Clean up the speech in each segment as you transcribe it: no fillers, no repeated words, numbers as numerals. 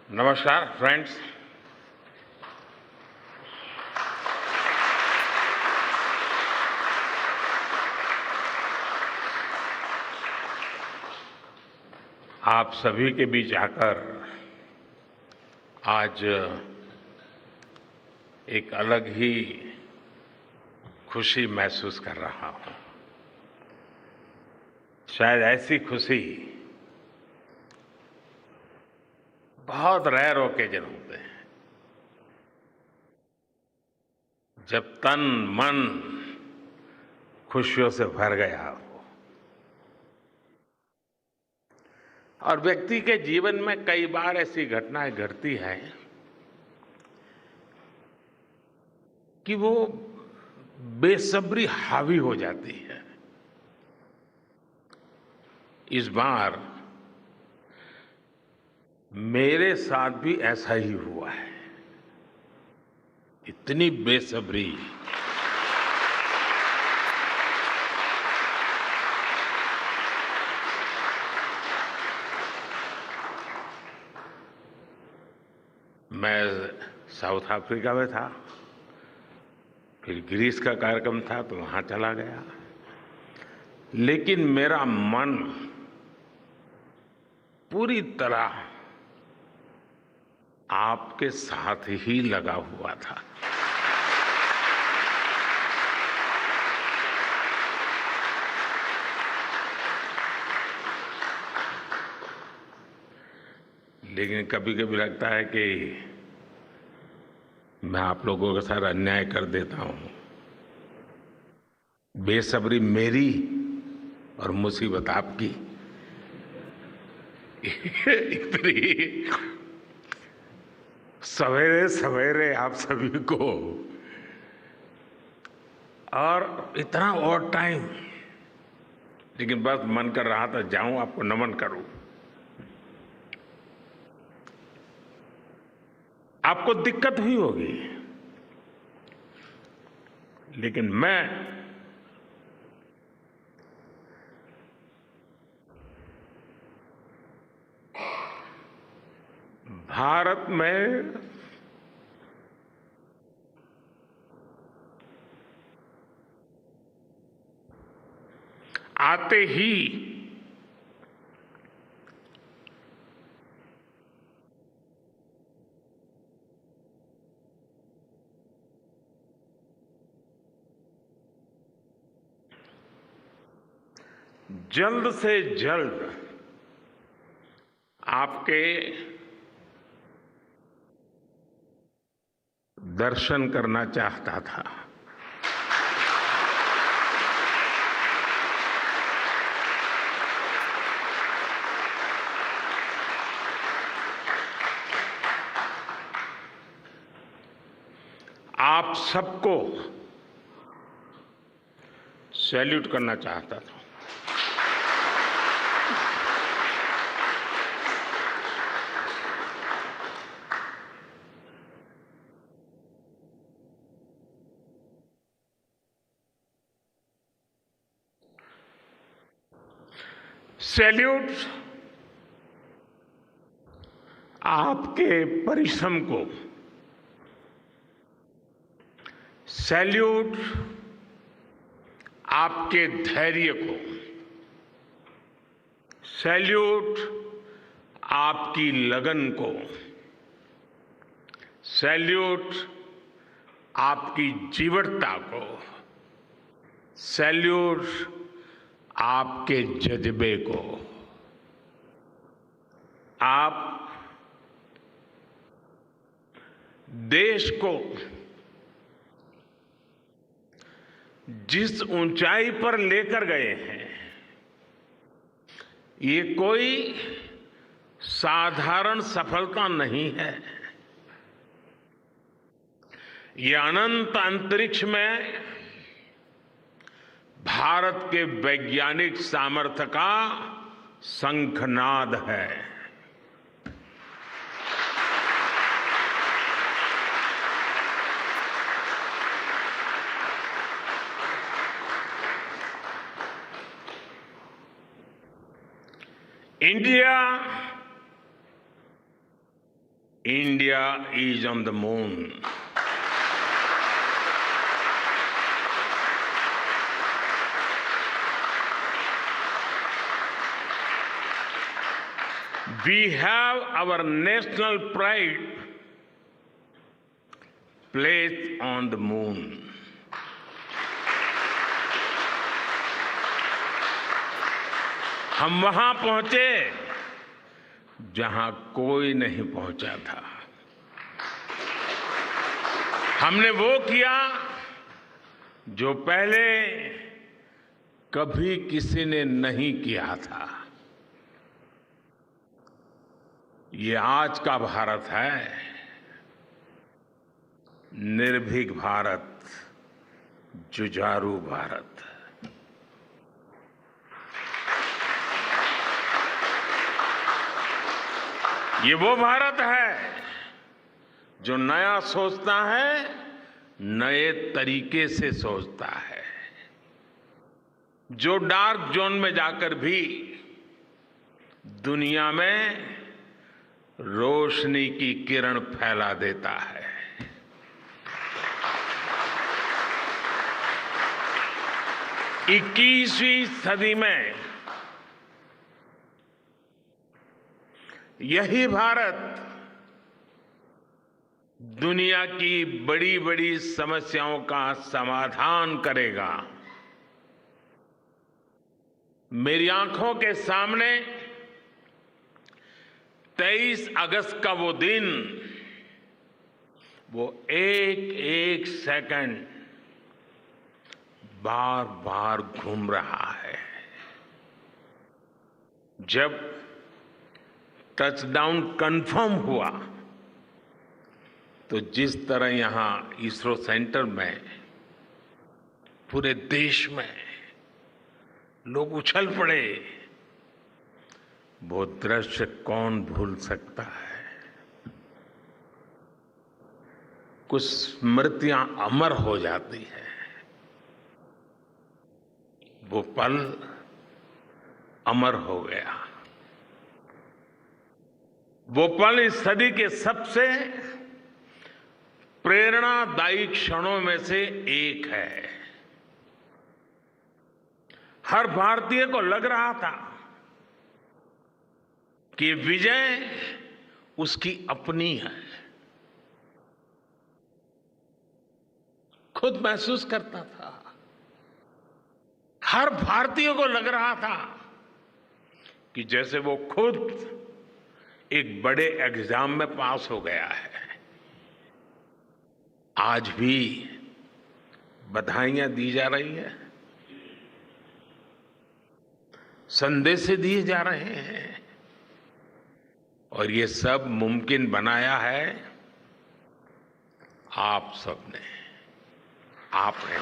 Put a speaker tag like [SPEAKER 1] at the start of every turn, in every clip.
[SPEAKER 1] नमस्कार फ्रेंड्स। आप सभी के बीच आकर आज एक अलग ही खुशी महसूस कर रहा हूं। शायद ऐसी खुशी बहुत रेयर ओकेजन होते हैं जब तन मन खुशियों से भर गया हो। और व्यक्ति के जीवन में कई बार ऐसी घटनाएं घटती हैं कि वो बेसब्री हावी हो जाती है। इस बार मेरे साथ भी ऐसा ही हुआ है। इतनी बेसब्री, मैं साउथ अफ्रीका में था, फिर ग्रीस का कार्यक्रम था तो वहां चला गया, लेकिन मेरा मन पूरी तरह आपके साथ ही लगा हुआ था। लेकिन कभी कभी लगता है कि मैं आप लोगों के साथ अन्याय कर देता हूं। बेसब्री मेरी और मुसीबत आपकी। इतनी सवेरे सवेरे आप सभी को और इतना और टाइम, लेकिन बस मन कर रहा था जाऊं आपको नमन करूं। आपको दिक्कत हुई होगी, लेकिन मैं भारत में आते ही जल्द से जल्द आपके दर्शन करना चाहता था। आप सबको सैल्यूट करना चाहता था। सैल्यूट आपके परिश्रम को, सैल्यूट आपके धैर्य को, सैल्यूट आपकी लगन को, सैल्यूट आपकी जीवटता को, सैल्यूट आपके जज्बे को। आप देश को जिस ऊंचाई पर लेकर गए हैं, ये कोई साधारण सफलता नहीं है। ये अनंत अंतरिक्ष में भारत के वैज्ञानिक सामर्थ्य का शंखनाद है। India is on the moon. We have our national pride placed on the moon. हम वहां पहुंचे जहां कोई नहीं पहुंचा था। हमने वो किया जो पहले कभी किसी ने नहीं किया था। ये आज का भारत है, निर्भीक भारत, जुझारू भारत। ये वो भारत है जो नया सोचता है, नए तरीके से सोचता है, जो डार्क जोन में जाकर भी दुनिया में रोशनी की किरण फैला देता है। इक्कीसवीं सदी में यही भारत दुनिया की बड़ी बड़ी समस्याओं का समाधान करेगा। मेरी आंखों के सामने 23 अगस्त का वो दिन, वो एक एक सेकंड बार बार घूम रहा है। जब टचडाउन कंफर्म हुआ तो जिस तरह यहां इसरो सेंटर में पूरे देश में लोग उछल पड़े, वो दृश्य कौन भूल सकता है। कुछ स्मृतियां अमर हो जाती हैं। वो पल अमर हो गया। वो पल इस सदी के सबसे प्रेरणादायी क्षणों में से एक है। हर भारतीय को लग रहा था कि विजय उसकी अपनी है। खुद महसूस करता था। हर भारतीय को लग रहा था कि जैसे वो खुद एक बड़े एग्जाम में पास हो गया है। आज भी बधाइयां दी जा रही है, संदेश दिए जा रहे हैं, और ये सब मुमकिन बनाया है आप सबने, आपने।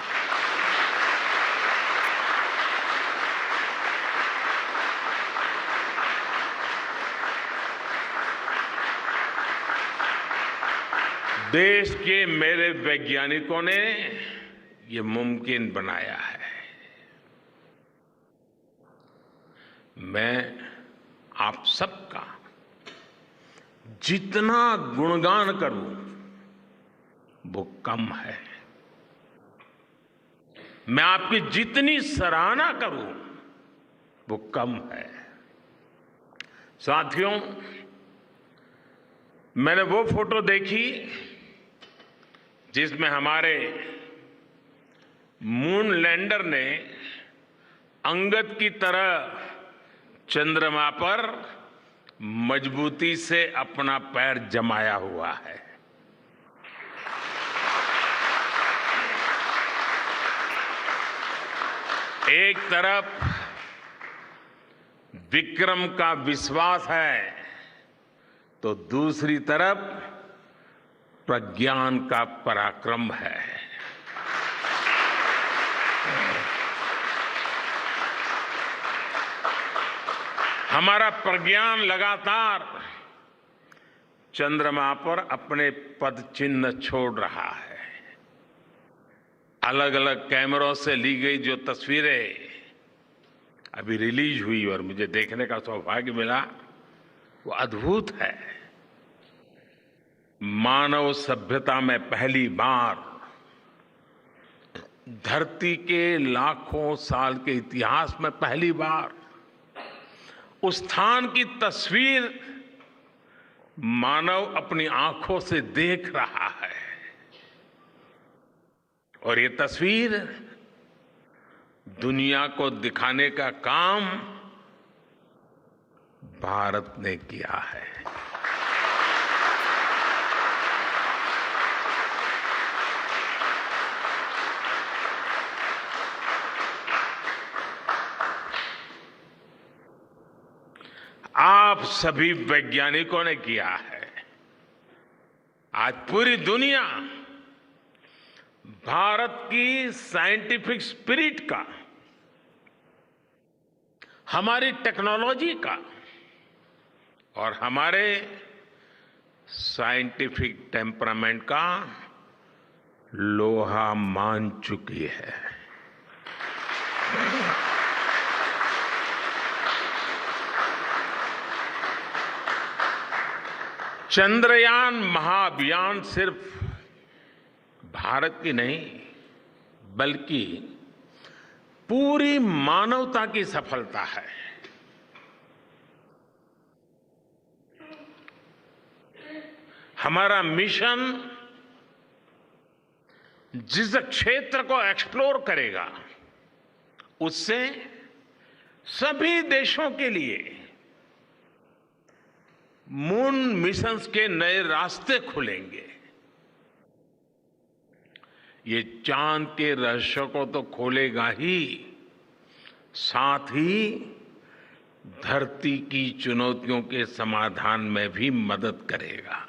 [SPEAKER 1] देश के मेरे वैज्ञानिकों ने ये मुमकिन बनाया है। मैं आप सबका जितना गुणगान करूं वो कम है। मैं आपकी जितनी सराहना करूं वो कम है। साथियों, मैंने वो फोटो देखी जिसमें हमारे मून लैंडर ने अंगद की तरह चंद्रमा पर मजबूती से अपना पैर जमाया हुआ है। एक तरफ विक्रम का विश्वास है तो दूसरी तरफ प्रज्ञान का पराक्रम है। हमारा प्रज्ञान लगातार चंद्रमा पर अपने पद चिन्ह छोड़ रहा है। अलग अलग कैमरों से ली गई जो तस्वीरें अभी रिलीज हुई और मुझे देखने का सौभाग्य मिला, वो अद्भुत है। मानव सभ्यता में पहली बार धरती के लाखों साल के इतिहास में पहली बार उस स्थान की तस्वीर मानव अपनी आंखों से देख रहा है। और ये तस्वीर दुनिया को दिखाने का काम भारत ने किया है। आप सभी वैज्ञानिकों ने किया है। आज पूरी दुनिया भारत की साइंटिफिक स्पिरिट का, हमारी टेक्नोलॉजी का और हमारे साइंटिफिक टेम्परामेंट का लोहा मान चुकी है। चंद्रयान महाअभियान सिर्फ भारत की नहीं बल्कि पूरी मानवता की सफलता है। हमारा मिशन जिस क्षेत्र को एक्सप्लोर करेगा उससे सभी देशों के लिए मून मिशंस के नए रास्ते खुलेंगे। ये चांद के रहस्य को तो खोलेगा ही, साथ ही धरती की चुनौतियों के समाधान में भी मदद करेगा।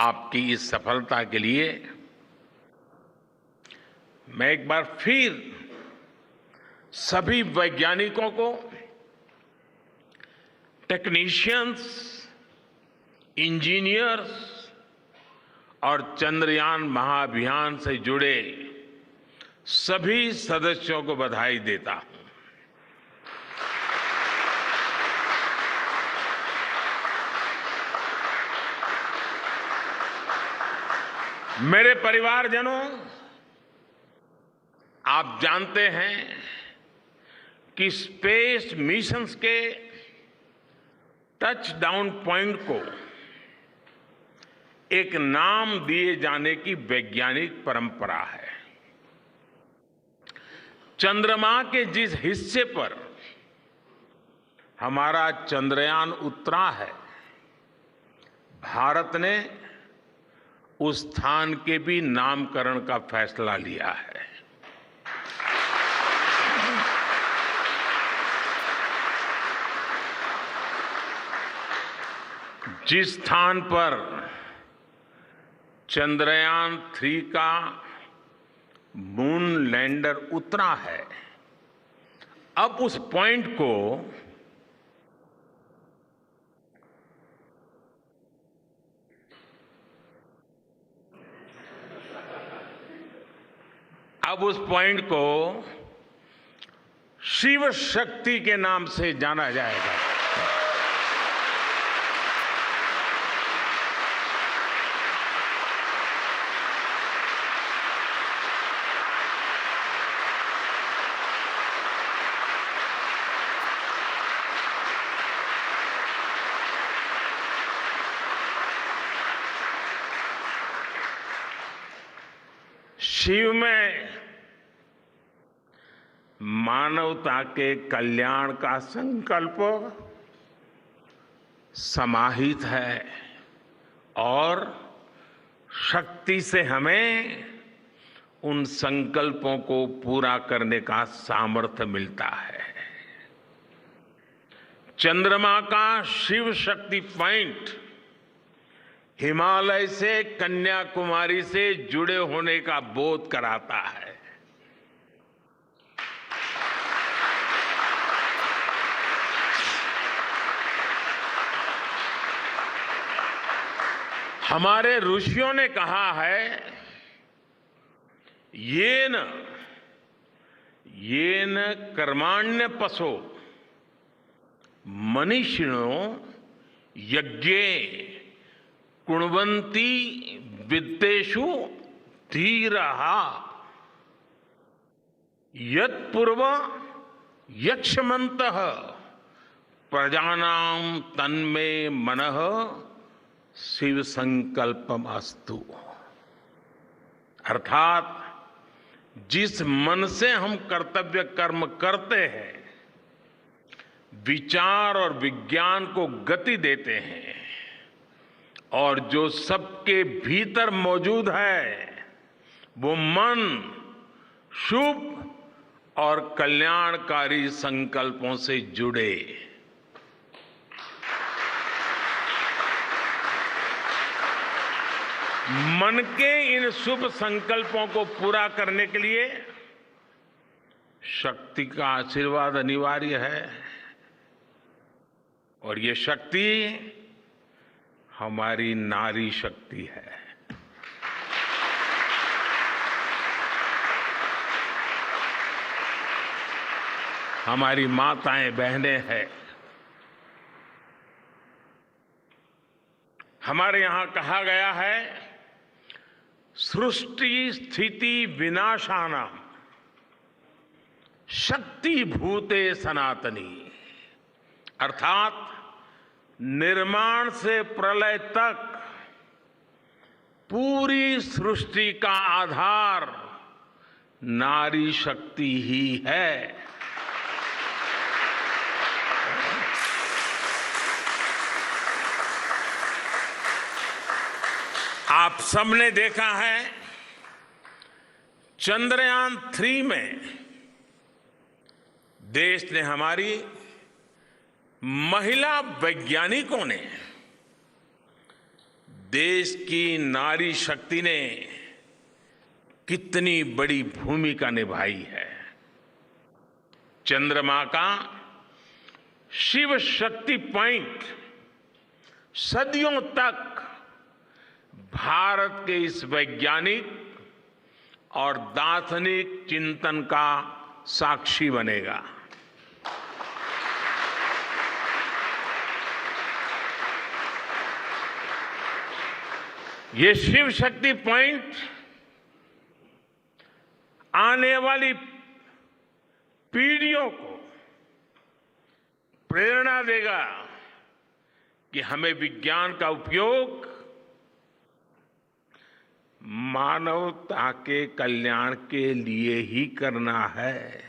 [SPEAKER 1] आपकी इस सफलता के लिए मैं एक बार फिर सभी वैज्ञानिकों को, टेक्नीशियंस, इंजीनियर्स और चंद्रयान महाअभियान से जुड़े सभी सदस्यों को बधाई देता हूं। मेरे परिवारजनों, आप जानते हैं कि स्पेस मिशंस के टच डाउन पॉइंट को एक नाम दिए जाने की वैज्ञानिक परंपरा है। चंद्रमा के जिस हिस्से पर हमारा चंद्रयान उतरा है, भारत ने उस स्थान के भी नामकरण का फैसला लिया है। जिस स्थान पर चंद्रयान 3 का मून लैंडर उतरा है, अब उस पॉइंट को शिव शक्ति के नाम से जाना जाएगा। शिव में मानवता के कल्याण का संकल्प समाहित है और शक्ति से हमें उन संकल्पों को पूरा करने का सामर्थ्य मिलता है। चंद्रमा का शिव शक्ति पॉइंट हिमालय से कन्याकुमारी से जुड़े होने का बोध कराता है। हमारे ऋषियों ने कहा है, येन कर्माण्य पशो मनीषिणो यज्ञे कुण्वन्ति वित्तेषु धीरः यत्पूर्व यक्ष्मन्तः प्रजानां तन्मे मनः शिव संकल्पमस्तु। अर्थात जिस मन से हम कर्तव्य कर्म करते हैं, विचार और विज्ञान को गति देते हैं और जो सबके भीतर मौजूद है, वो मन शुभ और कल्याणकारी संकल्पों से जुड़े। मन के इन शुभ संकल्पों को पूरा करने के लिए शक्ति का आशीर्वाद अनिवार्य है और ये शक्ति हमारी नारी शक्ति है। हमारी माताएं बहनें हैं। हमारे यहां कहा गया है, सृष्टि स्थिति विनाशानां शक्ति भूते सनातनी। अर्थात निर्माण से प्रलय तक पूरी सृष्टि का आधार नारी शक्ति ही है। आप सबने देखा है, चंद्रयान 3 में देश ने, हमारी महिला वैज्ञानिकों ने, देश की नारी शक्ति ने कितनी बड़ी भूमिका निभाई है। चंद्रमा का शिव शक्ति पॉइंट सदियों तक भारत के इस वैज्ञानिक और दार्शनिक चिंतन का साक्षी बनेगा। ये शिव शक्ति पॉइंट आने वाली पीढ़ियों को प्रेरणा देगा कि हमें विज्ञान का उपयोग मानवता के कल्याण के लिए ही करना है।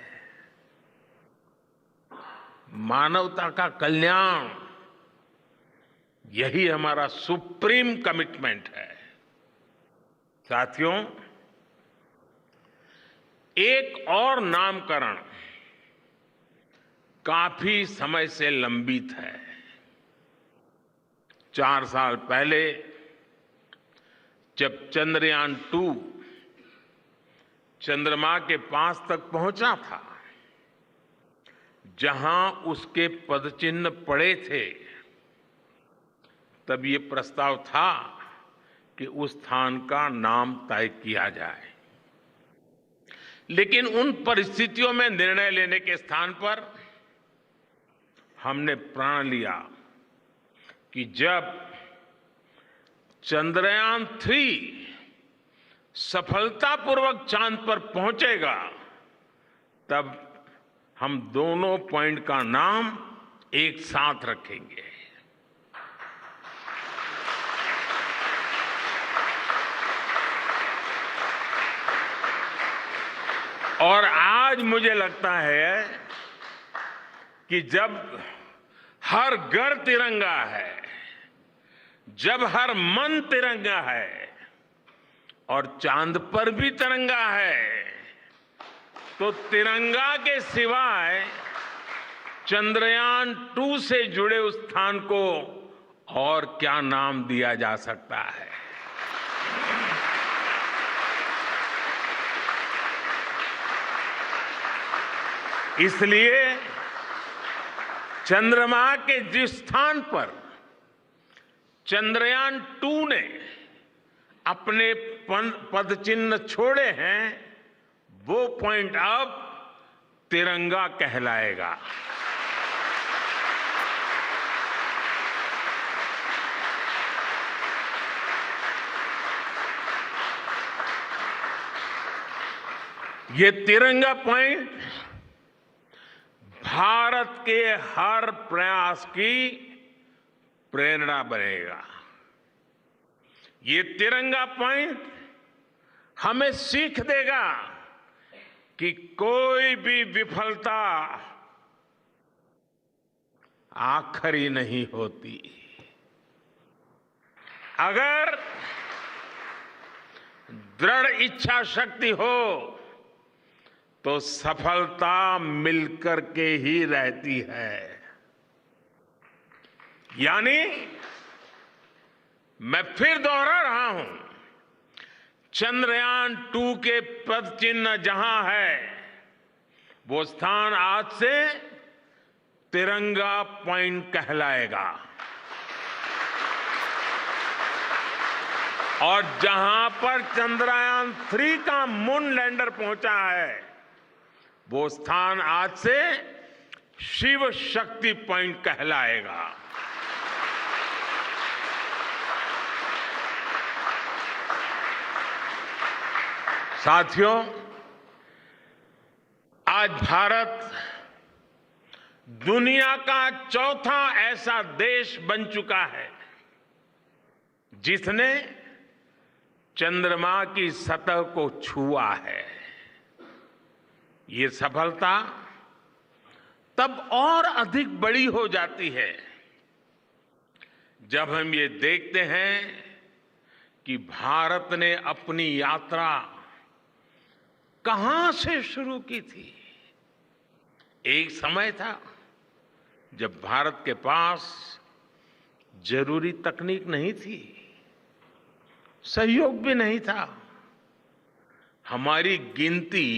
[SPEAKER 1] मानवता का कल्याण, यही हमारा सुप्रीम कमिटमेंट है। साथियों, एक और नामकरण काफी समय से लंबित है। 4 साल पहले जब चंद्रयान 2 चंद्रमा के पास तक पहुंचा था, जहां उसके पदचिन्ह पड़े थे, तब ये प्रस्ताव था कि उस स्थान का नाम तय किया जाए। लेकिन उन परिस्थितियों में निर्णय लेने के स्थान पर हमने प्रण लिया कि जब चंद्रयान 3 सफलतापूर्वक चांद पर पहुंचेगा, तब हम दोनों पॉइंट का नाम एक साथ रखेंगे। और आज मुझे लगता है कि जब हर घर तिरंगा है, जब हर मन तिरंगा है और चांद पर भी तिरंगा है, तो तिरंगा के सिवाय चंद्रयान 2 से जुड़े उस स्थान को और क्या नाम दिया जा सकता है। इसलिए चंद्रमा के जिस स्थान पर चंद्रयान 2 ने अपने पद चिन्ह छोड़े हैं, वो पॉइंट अब तिरंगा कहलाएगा। ये तिरंगा पॉइंट भारत के हर प्रयास की प्रेरणा बनेगा। ये तिरंगा पॉइंट हमें सीख देगा कि कोई भी विफलता आखिरी नहीं होती। अगर दृढ़ इच्छा शक्ति हो तो सफलता मिलकर के ही रहती है। यानी मैं फिर दोहरा रहा हूं, चंद्रयान-2 के पद चिन्ह जहां है, वो स्थान आज से तिरंगा पॉइंट कहलाएगा। और जहां पर चंद्रयान-3 का मून लैंडर पहुंचा है, वो स्थान आज से शिव शक्ति पॉइंट कहलाएगा। साथियों, आज भारत दुनिया का चौथा ऐसा देश बन चुका है जिसने चंद्रमा की सतह को छुआ है। ये सफलता तब और अधिक बड़ी हो जाती है जब हम ये देखते हैं कि भारत ने अपनी यात्रा कहां से शुरू की थी। एक समय था जब भारत के पास जरूरी तकनीक नहीं थी, सहयोग भी नहीं था। हमारी गिनती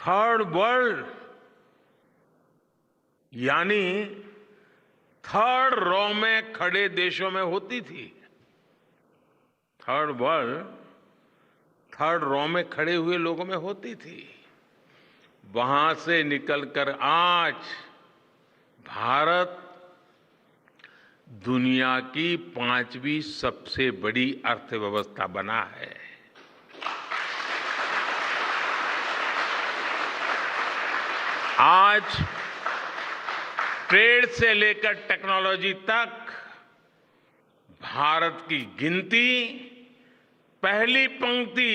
[SPEAKER 1] थर्ड वर्ल्ड यानी थर्ड रॉ में खड़े देशों में होती थी। थर्ड वर्ल्ड थर्ड रॉ में खड़े हुए लोगों में होती थी। वहां से निकलकर आज भारत दुनिया की 5वीं सबसे बड़ी अर्थव्यवस्था बना है। आज ट्रेड से लेकर टेक्नोलॉजी तक भारत की गिनती पहली पंक्ति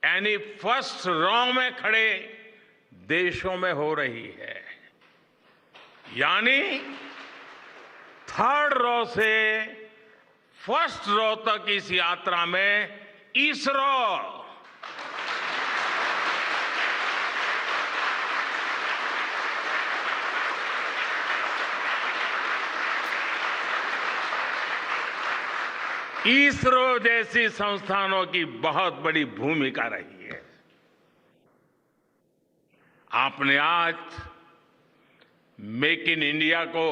[SPEAKER 1] यानी फर्स्ट रॉ में खड़े देशों में हो रही है। यानी थर्ड रॉ से फर्स्ट रॉ तक इस यात्रा में इसरो इसरो जैसी संस्थानों की बहुत बड़ी भूमिका रही है। आपने आज मेक इन इंडिया को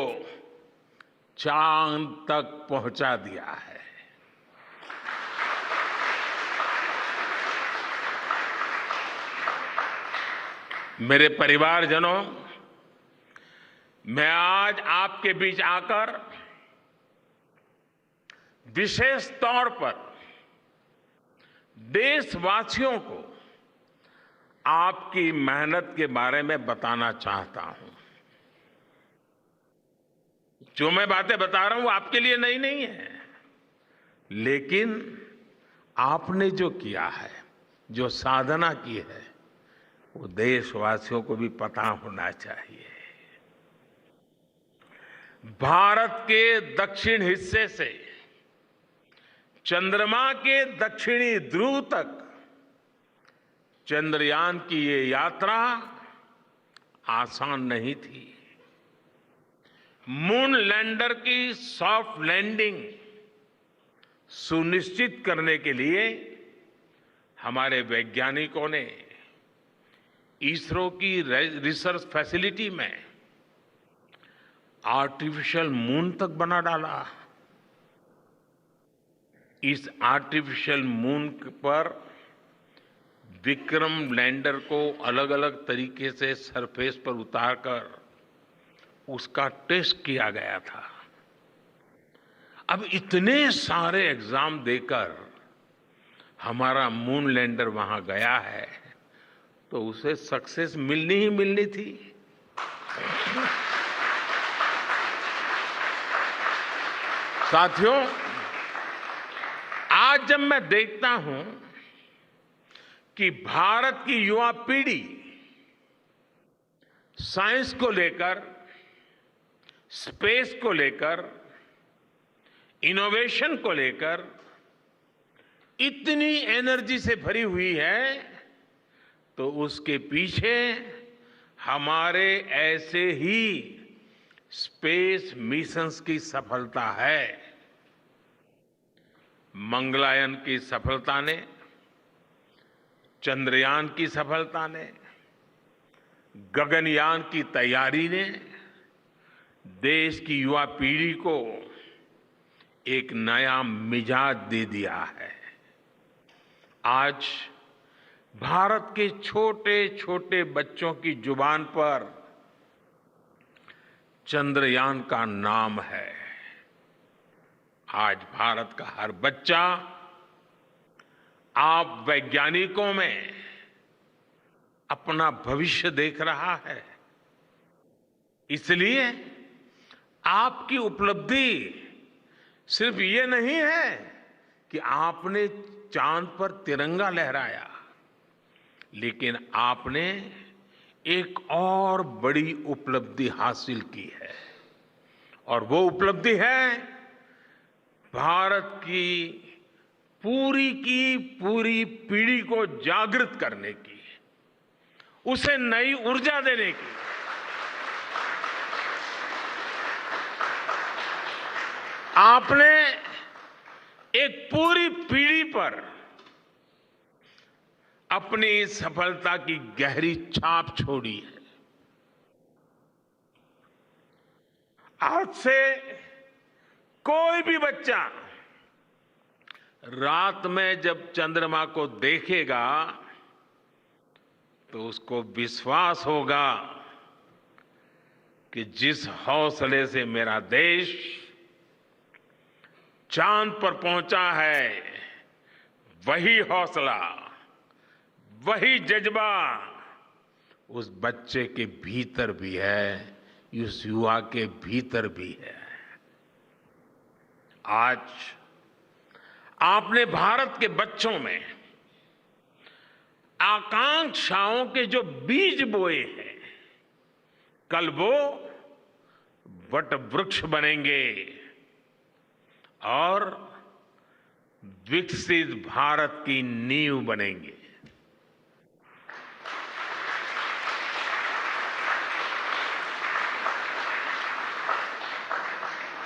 [SPEAKER 1] चांद तक पहुंचा दिया है। मेरे परिवारजनों, मैं आज आपके बीच आकर विशेष तौर पर देशवासियों को आपकी मेहनत के बारे में बताना चाहता हूं। जो मैं बातें बता रहा हूं वो आपके लिए नई नहीं है, लेकिन आपने जो किया है, जो साधना की है, वो देशवासियों को भी पता होना चाहिए। भारत के दक्षिण हिस्से से चंद्रमा के दक्षिणी ध्रुव तक चंद्रयान की ये यात्रा आसान नहीं थी। मून लैंडर की सॉफ्ट लैंडिंग सुनिश्चित करने के लिए हमारे वैज्ञानिकों ने इसरो की रिसर्च फैसिलिटी में आर्टिफिशियल मून तक बना डाला। इस आर्टिफिशियल मून पर विक्रम लैंडर को अलग अलग तरीके से सरफेस पर उतारकर उसका टेस्ट किया गया था। अब इतने सारे एग्जाम देकर हमारा मून लैंडर वहां गया है तो उसे सक्सेस मिलनी ही मिलनी थी। साथियों, आज जब मैं देखता हूं कि भारत की युवा पीढ़ी साइंस को लेकर, स्पेस को लेकर, इनोवेशन को लेकर इतनी एनर्जी से भरी हुई है, तो उसके पीछे हमारे ऐसे ही स्पेस मिशंस की सफलता है। मंगलयान की सफलता ने, चंद्रयान की सफलता ने, गगनयान की तैयारी ने देश की युवा पीढ़ी को एक नया मिजाज दे दिया है। आज भारत के छोटे छोटे बच्चों की जुबान पर चंद्रयान का नाम है। आज भारत का हर बच्चा आप वैज्ञानिकों में अपना भविष्य देख रहा है। इसलिए आपकी उपलब्धि सिर्फ ये नहीं है कि आपने चांद पर तिरंगा लहराया, लेकिन आपने एक और बड़ी उपलब्धि हासिल की है, और वो उपलब्धि है भारत की पूरी पीढ़ी को जागृत करने की, उसे नई ऊर्जा देने की। आपने एक पूरी पीढ़ी पर अपनी सफलता की गहरी छाप छोड़ी है। आज से कोई भी बच्चा रात में जब चंद्रमा को देखेगा तो उसको विश्वास होगा कि जिस हौसले से मेरा देश चांद पर पहुंचा है, वही हौसला, वही जज्बा उस बच्चे के भीतर भी है, उस युवा के भीतर भी है। आज आपने भारत के बच्चों में आकांक्षाओं के जो बीज बोए हैं, कल वो वट वृक्ष बनेंगे और विकसित भारत की नींव बनेंगे।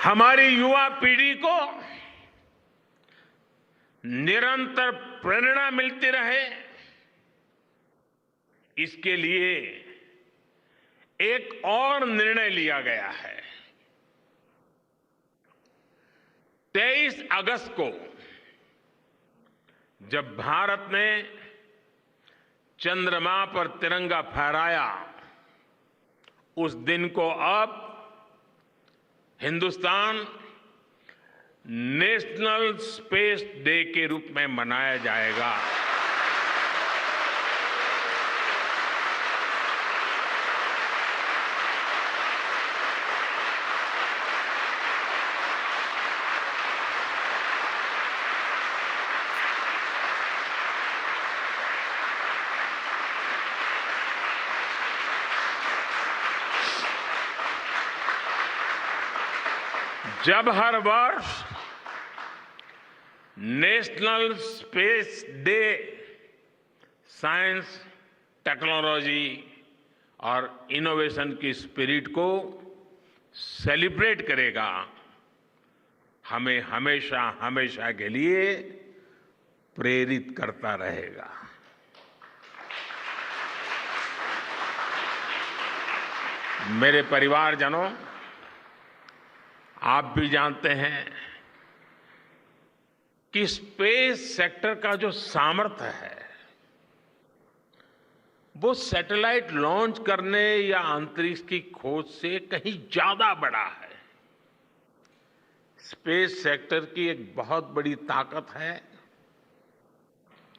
[SPEAKER 1] हमारी युवा पीढ़ी को निरंतर प्रेरणा मिलती रहे, इसके लिए एक और निर्णय लिया गया है। 23 अगस्त को जब भारत ने चंद्रमा पर तिरंगा फहराया, उस दिन को अब हिंदुस्तान नेशनल स्पेस डे के रूप में मनाया जाएगा। जब हर वर्ष national space day science, technology और इनोवेशन की स्पिरिट को सेलिब्रेट करेगा, हमें हमेशा हमेशा के लिए प्रेरित करता रहेगा। मेरे परिवारजनों, आप भी जानते हैं कि स्पेस सेक्टर का जो सामर्थ्य है वो सैटेलाइट लॉन्च करने या अंतरिक्ष की खोज से कहीं ज्यादा बड़ा है। स्पेस सेक्टर की एक बहुत बड़ी ताकत है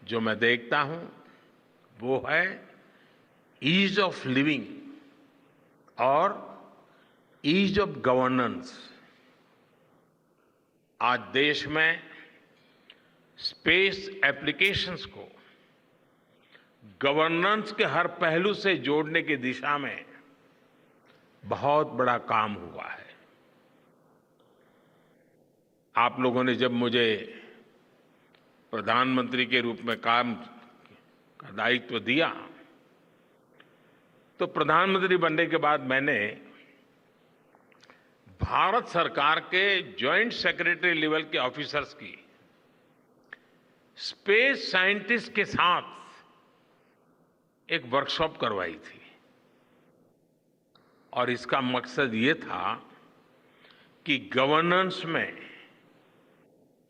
[SPEAKER 1] जो मैं देखता हूं, वो है ईज ऑफ लिविंग और ईज ऑफ गवर्नेंस। आज देश में स्पेस एप्लीकेशंस को गवर्नेंस के हर पहलू से जोड़ने की दिशा में बहुत बड़ा काम हुआ है। आप लोगों ने जब मुझे प्रधानमंत्री के रूप में काम का दायित्व दिया तो प्रधानमंत्री बनने के बाद मैंने भारत सरकार के जॉइंट सेक्रेटरी लेवल के ऑफिसर्स की स्पेस साइंटिस्ट के साथ एक वर्कशॉप करवाई थी और इसका मकसद ये था कि गवर्नेंस में,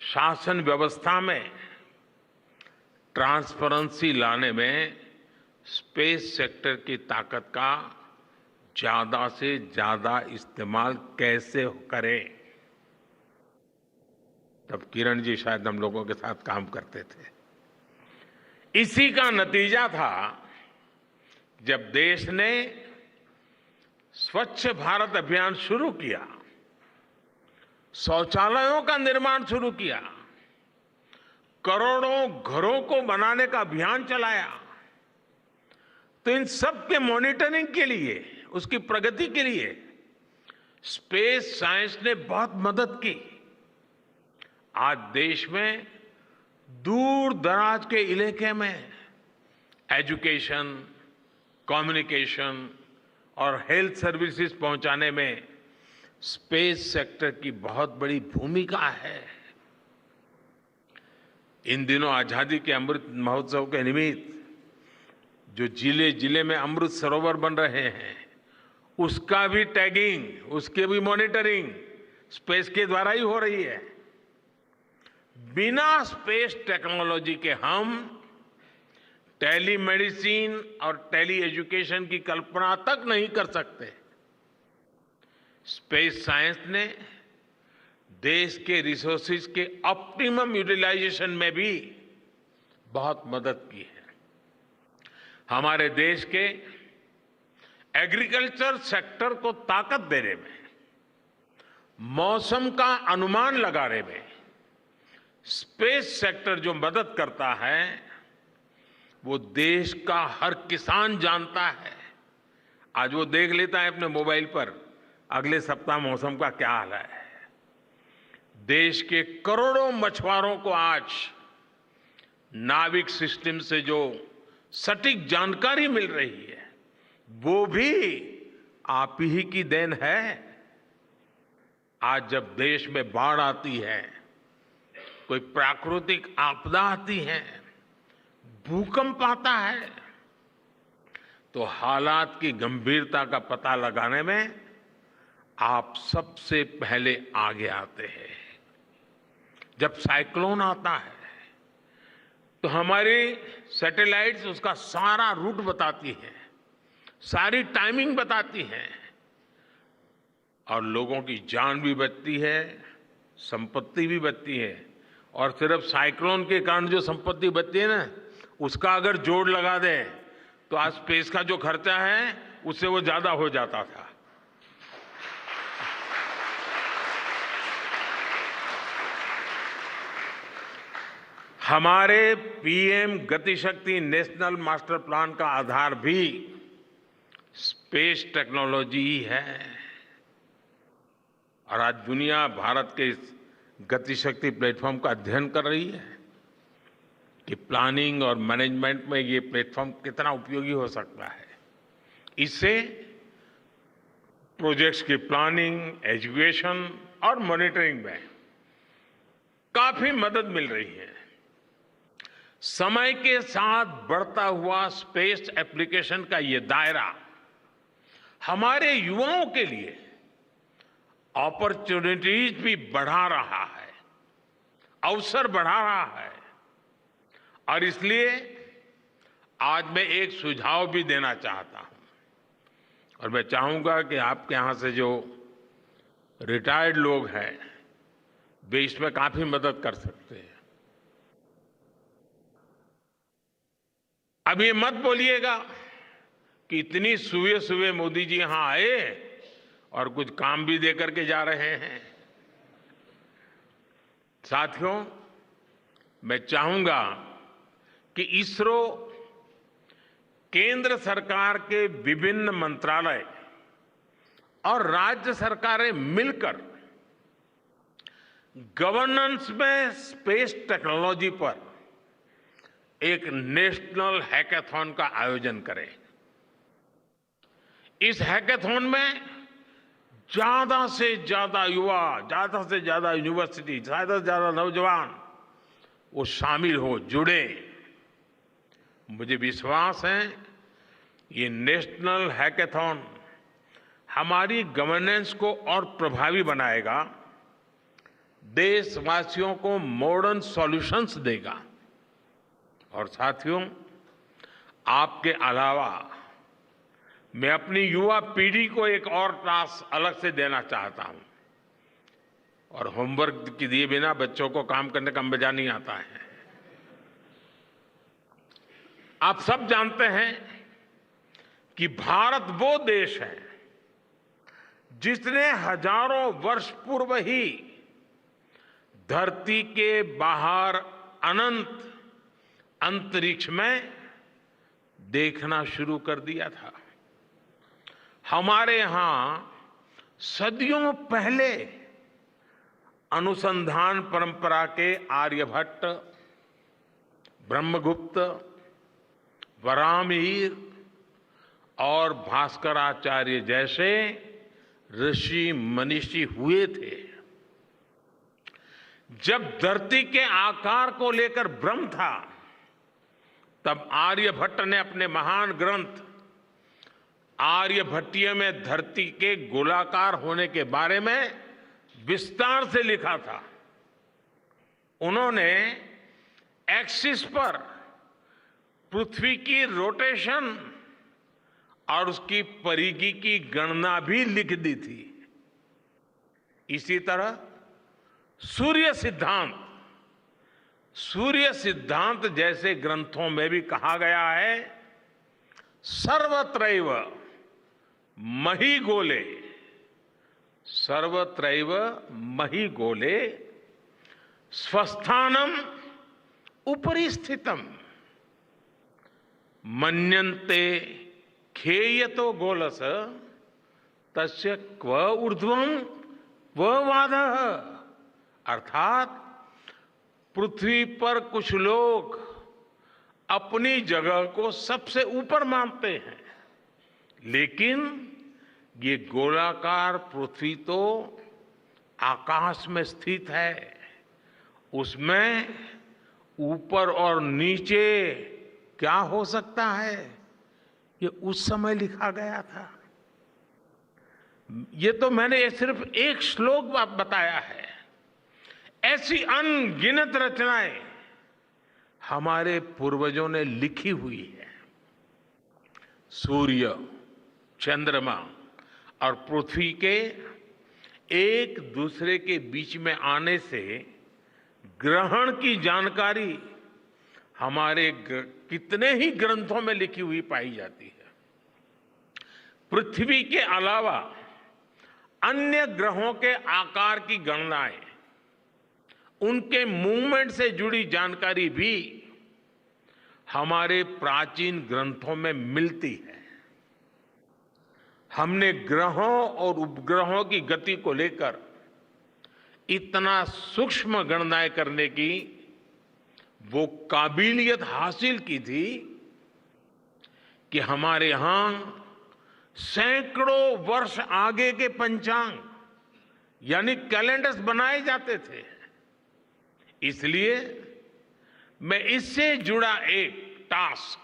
[SPEAKER 1] शासन व्यवस्था में ट्रांसपेरेंसी लाने में स्पेस सेक्टर की ताकत का ज्यादा से ज्यादा इस्तेमाल कैसे करें। तब किरण जी शायद हम लोगों के साथ काम करते थे। इसी का नतीजा था जब देश ने स्वच्छ भारत अभियान शुरू किया, शौचालयों का निर्माण शुरू किया, करोड़ों घरों को बनाने का अभियान चलाया, तो इन सब के मॉनिटरिंग के लिए, उसकी प्रगति के लिए स्पेस साइंस ने बहुत मदद की। आज देश में दूर दराज के इलाके में एजुकेशन, कम्युनिकेशन और हेल्थ सर्विसेज पहुंचाने में स्पेस सेक्टर की बहुत बड़ी भूमिका है। इन दिनों आजादी के अमृत महोत्सव के निमित्त जो जिले जिले में अमृत सरोवर बन रहे हैं, उसका भी टैगिंग, उसकी भी मॉनिटरिंग स्पेस के द्वारा ही हो रही है। बिना स्पेस टेक्नोलॉजी के हम टेलीमेडिसिन और टेली एजुकेशन की कल्पना तक नहीं कर सकते। स्पेस साइंस ने देश के रिसोर्सेज के ऑप्टिमम यूटिलाइजेशन में भी बहुत मदद की है। हमारे देश के एग्रीकल्चर सेक्टर को ताकत देने में, मौसम का अनुमान लगाने में स्पेस सेक्टर जो मदद करता है वो देश का हर किसान जानता है। आज वो देख लेता है अपने मोबाइल पर अगले सप्ताह मौसम का क्या हाल है। देश के करोड़ों मछुआरों को आज नाविक सिस्टम से जो सटीक जानकारी मिल रही है वो भी आप ही की देन है। आज जब देश में बाढ़ आती है, कोई प्राकृतिक आपदा आती है, भूकंप आता है, तो हालात की गंभीरता का पता लगाने में आप सबसे पहले आगे आते हैं। जब साइक्लोन आता है तो हमारी सैटेलाइट्स उसका सारा रूट बताती है, सारी टाइमिंग बताती है और लोगों की जान भी बचती है, संपत्ति भी बचती है। और सिर्फ साइक्लोन के कारण जो संपत्ति बचती है ना, उसका अगर जोड़ लगा दें तो आज स्पेस का जो खर्चा है उससे वो ज्यादा हो जाता था। हमारे PM Gatishakti national master plan का आधार भी स्पेस टेक्नोलॉजी ही है। और आज दुनिया भारत के इस गतिशक्ति प्लेटफॉर्म का अध्ययन कर रही है कि प्लानिंग और मैनेजमेंट में ये प्लेटफॉर्म कितना उपयोगी हो सकता है। इससे प्रोजेक्ट्स की प्लानिंग, एजुकेशन और मॉनिटरिंग में काफी मदद मिल रही है। समय के साथ बढ़ता हुआ स्पेस एप्लीकेशन का ये दायरा हमारे युवाओं के लिए अपॉर्चुनिटीज भी बढ़ा रहा है अवसर बढ़ा रहा है। और इसलिए आज मैं एक सुझाव भी देना चाहता हूं, और मैं चाहूंगा कि आपके यहां से जो रिटायर्ड लोग हैं वे इसमें काफी मदद कर सकते हैं। अब ये मत बोलिएगा कि इतनी सुबह सुबह मोदी जी यहां आए और कुछ काम भी दे करके जा रहे हैं। साथियों, मैं चाहूंगा कि इसरो केंद्र सरकार के विभिन्न मंत्रालय और राज्य सरकारें मिलकर गवर्नेंस में स्पेस टेक्नोलॉजी पर एक नेशनल हैकाथॉन का आयोजन करें। इस हैकाथॉन में ज्यादा से ज्यादा युवा, ज्यादा से ज्यादा यूनिवर्सिटी, ज्यादा से ज्यादा नौजवान वो शामिल हो, जुड़े। मुझे विश्वास है ये नेशनल हैकाथॉन हमारी गवर्नेंस को और प्रभावी बनाएगा, देशवासियों को मॉडर्न सॉल्यूशंस देगा। और साथियों, आपके अलावा मैं अपनी युवा पीढ़ी को एक और टास्क अलग से देना चाहता हूं। और होमवर्क के दिए बिना बच्चों को काम करने का मजा नहीं आता है। आप सब जानते हैं कि भारत वो देश है जिसने हजारों वर्ष पूर्व ही धरती के बाहर अनंत अंतरिक्ष में देखना शुरू कर दिया था। हमारे यहां सदियों पहले अनुसंधान परंपरा के आर्यभट्ट, ब्रह्मगुप्त, वराहमिहिर और भास्कराचार्य जैसे ऋषि मनीषी हुए थे। जब धरती के आकार को लेकर भ्रम था, तब आर्यभट्ट ने अपने महान ग्रंथ आर्यभट्टीय में धरती के गोलाकार होने के बारे में विस्तार से लिखा था। उन्होंने एक्सिस पर पृथ्वी की रोटेशन और उसकी परिधि की गणना भी लिख दी थी। इसी तरह सूर्य सिद्धांत जैसे ग्रंथों में भी कहा गया है, सर्वत्रैव महिगोले, सर्वत्रैव महिगोले स्वस्थानम उपरि स्थितम मन्यन्ते खेयतो गोलस तस्य क्व ऊर्ध्वं क्व वादः। अर्थात पृथ्वी पर कुछ लोग अपनी जगह को सबसे ऊपर मानते हैं, लेकिन ये गोलाकार पृथ्वी तो आकाश में स्थित है, उसमें ऊपर और नीचे क्या हो सकता है, ये उस समय लिखा गया था। ये तो मैंने सिर्फ एक श्लोक बताया है। ऐसी अनगिनत रचनाएं हमारे पूर्वजों ने लिखी हुई है। सूर्य, चंद्रमा और पृथ्वी के एक दूसरे के बीच में आने से ग्रहण की जानकारी हमारे कितने ही ग्रंथों में लिखी हुई पाई जाती है। पृथ्वी के अलावा अन्य ग्रहों के आकार की गणनाएं, उनके मूवमेंट से जुड़ी जानकारी भी हमारे प्राचीन ग्रंथों में मिलती है। हमने ग्रहों और उपग्रहों की गति को लेकर इतना सूक्ष्म गणनाएं करने की वो काबिलियत हासिल की थी कि हमारे यहां सैकड़ों वर्ष आगे के पंचांग यानी कैलेंडर्स बनाए जाते थे। इसलिए मैं इससे जुड़ा एक टास्क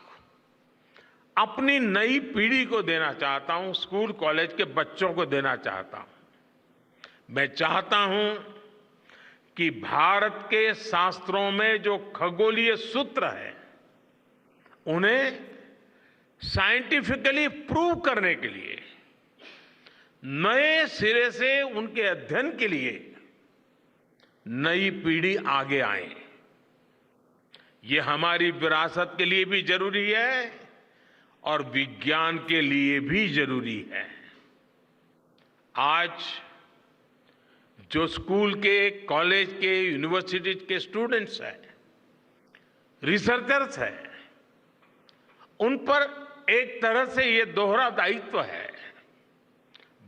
[SPEAKER 1] अपनी नई पीढ़ी को देना चाहता हूं, स्कूल कॉलेज के बच्चों को देना चाहता हूं। मैं चाहता हूं कि भारत के शास्त्रों में जो खगोलीय सूत्र हैं उन्हें साइंटिफिकली प्रूव करने के लिए नए सिरे से उनके अध्ययन के लिए नई पीढ़ी आगे आए। ये हमारी विरासत के लिए भी जरूरी है और विज्ञान के लिए भी जरूरी है। आज जो स्कूल के, कॉलेज के, यूनिवर्सिटी के स्टूडेंट्स हैं, रिसर्चर्स हैं, उन पर एक तरह से ये दोहरा दायित्व है।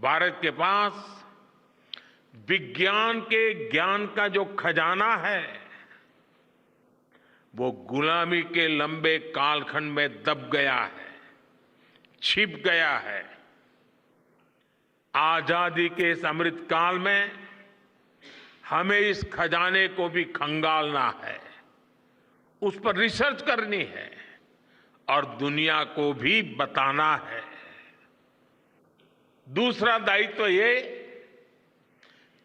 [SPEAKER 1] भारत के पास विज्ञान के ज्ञान का जो खजाना है वो गुलामी के लंबे कालखंड में दब गया है, छिप गया है। आजादी के इस अमृत काल में हमें इस खजाने को भी खंगालना है, उस पर रिसर्च करनी है और दुनिया को भी बताना है। दूसरा दायित्व ये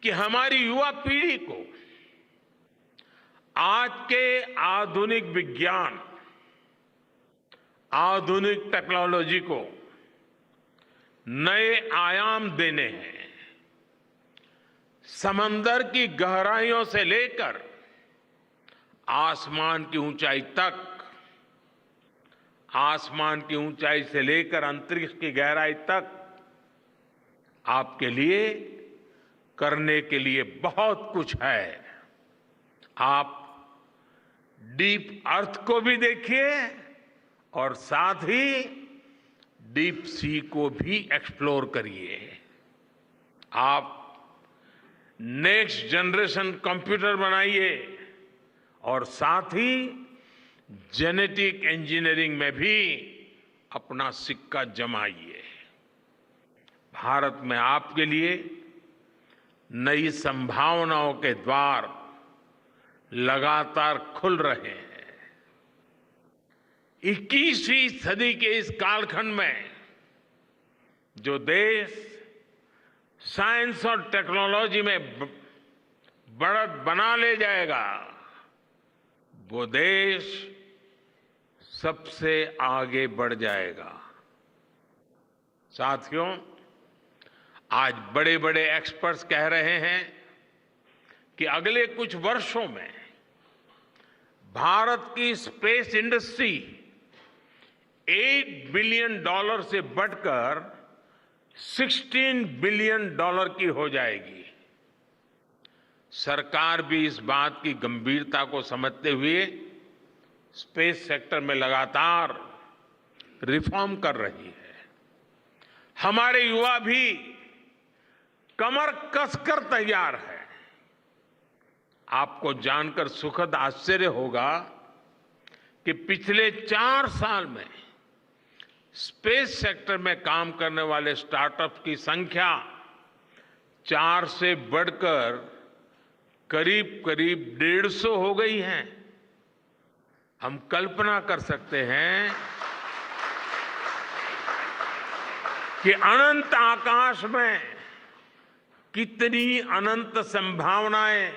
[SPEAKER 1] कि हमारी युवा पीढ़ी को आज के आधुनिक विज्ञान, आधुनिक टेक्नोलॉजी को नए आयाम देने हैं। समंदर की गहराइयों से लेकर आसमान की ऊंचाई तक, आसमान की ऊंचाई से लेकर अंतरिक्ष की गहराई तक आपके लिए करने के लिए बहुत कुछ है। आप डीप अर्थ को भी देखिए और साथ ही डीप सी को भी एक्सप्लोर करिए। आप नेक्स्ट जनरेशन कंप्यूटर बनाइए और साथ ही जेनेटिक इंजीनियरिंग में भी अपना सिक्का जमाइए। भारत में आपके लिए नई संभावनाओं के द्वार लगातार खुल रहे हैं। 21वीं सदी के इस कालखंड में जो देश साइंस और टेक्नोलॉजी में बढ़त बना ले जाएगा, वो देश सबसे आगे बढ़ जाएगा। साथियों, आज बड़े बड़े एक्सपर्ट्स कह रहे हैं कि अगले कुछ वर्षों में भारत की स्पेस इंडस्ट्री $8 बिलियन से बढ़कर $16 बिलियन की हो जाएगी। सरकार भी इस बात की गंभीरता को समझते हुए स्पेस सेक्टर में लगातार रिफॉर्म कर रही है। हमारे युवा भी कमर कसकर तैयार है। आपको जानकर सुखद आश्चर्य होगा कि पिछले 4 साल में स्पेस सेक्टर में काम करने वाले स्टार्टअप की संख्या 4 से बढ़कर करीब करीब 150 हो गई है। हम कल्पना कर सकते हैं कि अनंत आकाश में कितनी अनंत संभावनाएं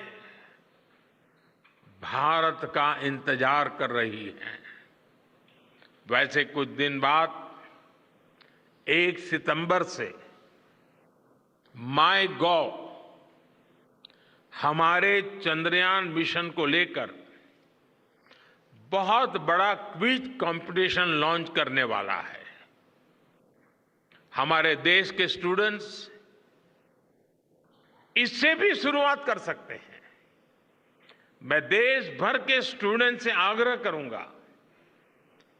[SPEAKER 1] भारत का इंतजार कर रही हैं। वैसे कुछ दिन बाद 1 सितंबर से माईगॉव हमारे चंद्रयान मिशन को लेकर बहुत बड़ा क्विज कंपटीशन लॉन्च करने वाला है। हमारे देश के स्टूडेंट्स इससे भी शुरुआत कर सकते हैं। मैं देश भर के स्टूडेंट से आग्रह करूंगा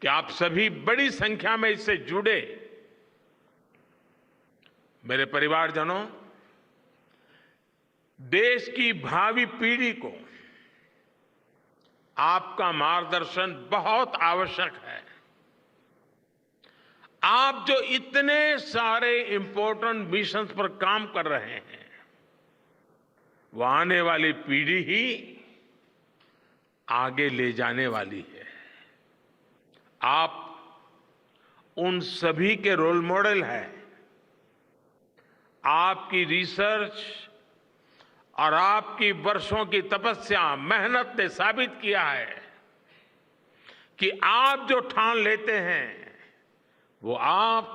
[SPEAKER 1] कि आप सभी बड़ी संख्या में इससे जुड़े। मेरे परिवारजनों, देश की भावी पीढ़ी को आपका मार्गदर्शन बहुत आवश्यक है। आप जो इतने सारे इंपॉर्टेंट मिशंस पर काम कर रहे हैं, वो आने वाली पीढ़ी ही आगे ले जाने वाली है। आप उन सभी के रोल मॉडल हैं। आपकी रिसर्च और आपकी वर्षों की तपस्या, मेहनत ने साबित किया है कि आप जो ठान लेते हैं वो आप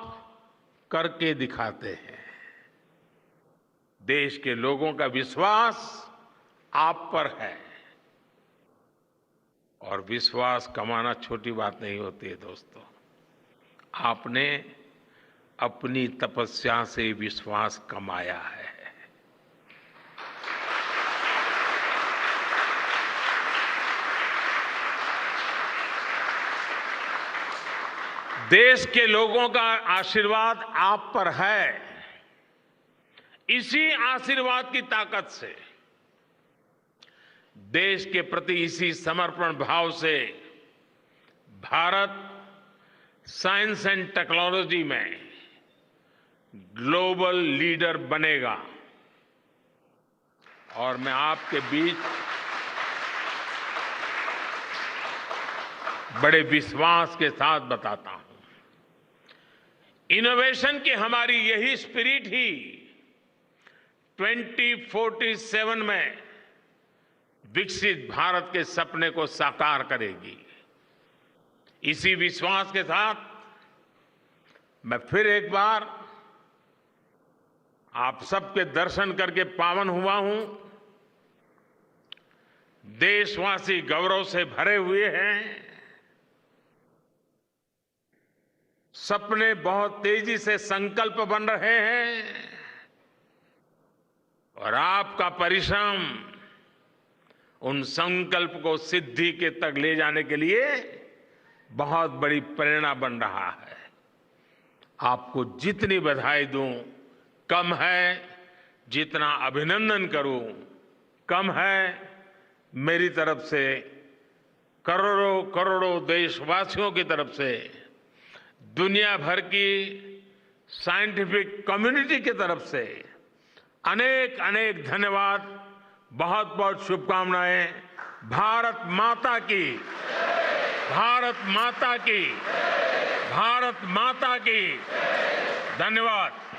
[SPEAKER 1] करके दिखाते हैं। देश के लोगों का विश्वास आप पर है और विश्वास कमाना छोटी बात नहीं होती है दोस्तों। आपने अपनी तपस्या से विश्वास कमाया है। देश के लोगों का आशीर्वाद आप पर है। इसी आशीर्वाद की ताकत से, देश के प्रति इसी समर्पण भाव से भारत साइंस एंड टेक्नोलॉजी में ग्लोबल लीडर बनेगा। और मैं आपके बीच बड़े विश्वास के साथ बताता हूं, इनोवेशन की हमारी यही स्पिरिट ही 2047 में विकसित भारत के सपने को साकार करेगी। इसी विश्वास के साथ मैं फिर एक बार आप सबके दर्शन करके पावन हुआ हूं। देशवासी गौरव से भरे हुए हैं। सपने बहुत तेजी से संकल्प बन रहे हैं और आपका परिश्रम उन संकल्प को सिद्धि के तक ले जाने के लिए बहुत बड़ी प्रेरणा बन रहा है। आपको जितनी बधाई दूं कम है, जितना अभिनंदन करूं कम है। मेरी तरफ से करोड़ों करोड़ों देशवासियों की तरफ से, दुनिया भर की साइंटिफिक कम्युनिटी की तरफ से अनेक अनेक धन्यवाद, बहुत बहुत शुभकामनाएं। भारत माता की, भारत माता की, भारत माता की। धन्यवाद।